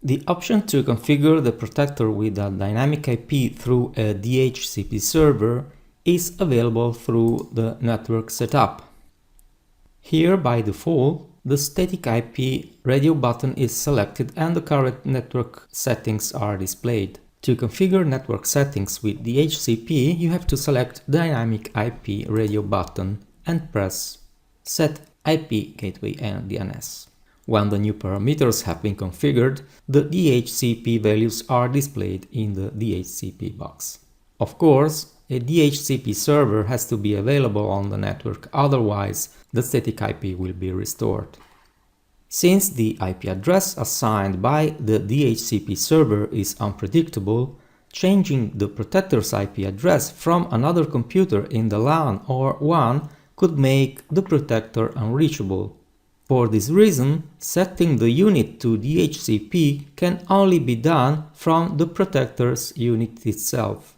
The option to configure the protector with a dynamic IP through a DHCP server is available through the network setup. Here, by default, the static IP radio button is selected and the current network settings are displayed. To configure network settings with DHCP, you have to select Dynamic IP radio button and press Set IP Gateway and DNS. When the new parameters have been configured, the DHCP values are displayed in the DHCP box. Of course, a DHCP server has to be available on the network, otherwise the static IP will be restored. Since the IP address assigned by the DHCP server is unpredictable, changing the protector's IP address from another computer in the LAN or WAN could make the protector unreachable. For this reason, setting the unit to DHCP can only be done from the protector's unit itself.